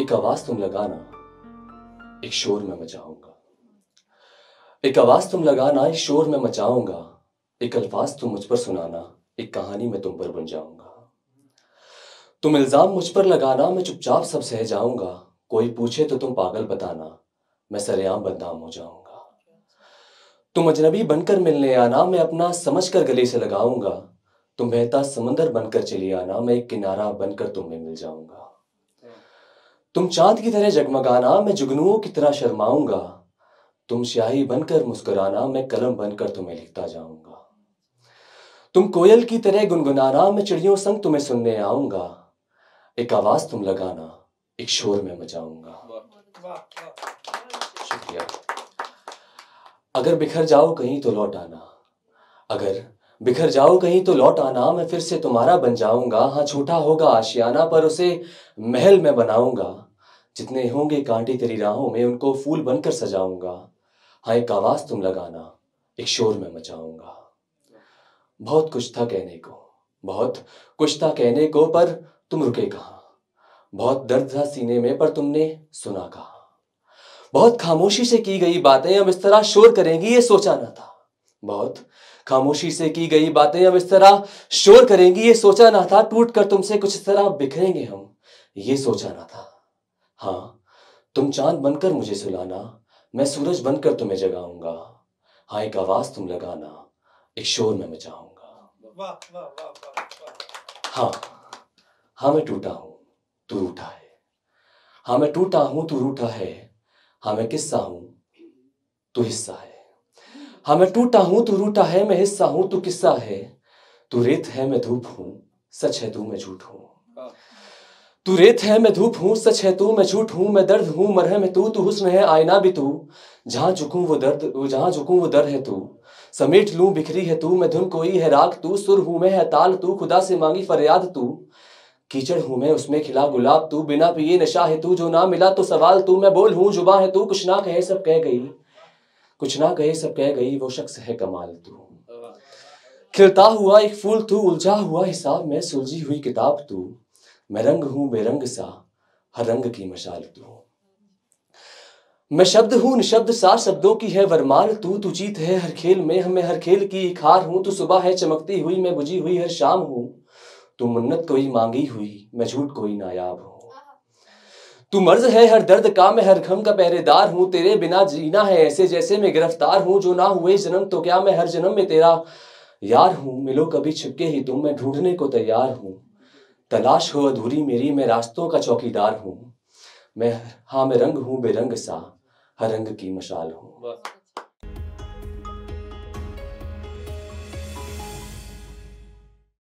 एक आवाज तुम लगाना, एक शोर में मचाऊंगा। एक आवाज तुम लगाना, एक शोर में मचाऊंगा। एक अल्फाज तुम मुझ पर सुनाना, एक कहानी मैं तुम पर बुन जाऊंगा। तुम इल्जाम मुझ पर लगाना, मैं चुपचाप सब सह जाऊंगा। कोई पूछे तो तुम पागल बताना, मैं सरेआम बदनाम हो जाऊंगा। तुम अजनबी बनकर मिलने आना, मैं अपना समझ कर गले से लगाऊंगा। तुम बहता समंदर बनकर चली आना, मैं एक किनारा बनकर तुम्हें मिल जाऊंगा। तुम चांद की तरह जगमगाना, मैं जुगनुओं की तरह शर्माऊंगा। तुम स्याही बनकर मुस्कुराना, मैं कलम बनकर तुम्हें लिखता जाऊंगा। तुम कोयल की तरह गुनगुनाना, मैं चिड़ियों संग तुम्हें सुनने आऊंगा। एक आवाज तुम लगाना, एक शोर में मचाऊंगा। शुक्रिया। अगर बिखर जाओ कहीं तो लौट आना, अगर बिखर जाओ कहीं तो लौट आना, मैं फिर से तुम्हारा बन जाऊंगा। हाँ, छोटा होगा आशियाना पर उसे महल में बनाऊंगा। जितने होंगे कांटे तेरी राहों में, उनको फूल बनकर सजाऊंगा। हाँ, एक आवाज तुम लगाना, एक शोर में मचाऊंगा। बहुत कुछ था कहने को, बहुत कुछ था कहने को, पर तुम रुके कहाँ। बहुत दर्द था सीने में, पर तुमने सुना कहाँ। बहुत खामोशी से की गई बातें अब इस तरह शोर करेंगी, ये सोचा ना था। बहुत खामोशी से की गई बातें अब इस तरह शोर करेंगी, ये सोचा ना था। टूट कर तुमसे कुछ इस तरह बिखरेंगे हम, ये सोचा ना था। हाँ, तुम चांद बनकर मुझे सुलाना, मैं सूरज बनकर तुम्हें जगाऊंगा। हाँ, एक आवाज तुम लगाना, एक शोर में मचाऊंगा। हाँ, हाँ मैं टूटा हूं, तू रूठा है। हाँ मैं टूटा हूं, तू रूठा है। हाँ मैं किस्सा हूं, तू हिस्सा है। हाँ मैं टूटा हूं, तू रूठा है। मैं हिस्सा हूं, तू किस्सा है। तू रेत है, मैं धूप हूं, सच है तू, मैं झूठ हूं। तू रेत है, मैं धूप हूं, सच है तू, मैं झूठ हूं। मैं दर्द हूं, मरहम है तू, तू हुस्न है, आईना भी तू। जहां झुकूं वो दर्द है तू। समेट लूं बिखरी है तू, मैं धुन कोई है राग तू। सुर हूं मैं, है ताल तू, खुदा से मांगी फरियाद तू। कीचड़ हूं मैं, उसमें खिला गुलाब तू। बिना पिए नशा है तू, जो ना मिला तो सवाल तू। मैं बोल हूं, जुबां है तू, कुछ ना कहे सब कह गई। कुछ ना कहे सब कह गई, वो शख्स है कमाल तू। खिलता हुआ एक फूल तू, उलझा हुआ हिसाब में सुलझी हुई किताब तू। मैं रंग हूं बेरंग सा, हर रंग की मशाल तू। मैं शब्द हूं निशब्द सा, शब्दों की है वरमाल तू। तू जीत है हर खेल में, हमें हर खेल की एक हार हूं। तू सुबह है चमकती हुई, मैं बुझी हुई हर शाम हूं। तू मन्नत कोई मांगी हुई, मैं झूठ कोई नायाब हूं। तू मर्ज है हर दर्द का, मैं हर गम का पहरेदार हूं। तेरे बिना जीना है ऐसे जैसे मैं गिरफ्तार हूं। जो ना हुए जन्म तो क्या, मैं हर जन्म में तेरा यार हूं। मिलो कभी छिपके ही तुम, मैं ढूंढने को तैयार हूं। तलाश हो अधूरी मेरी, मैं रास्तों का चौकीदार हूं। मैं रंग हूं बेरंग सा, हर रंग की मशाल हूं।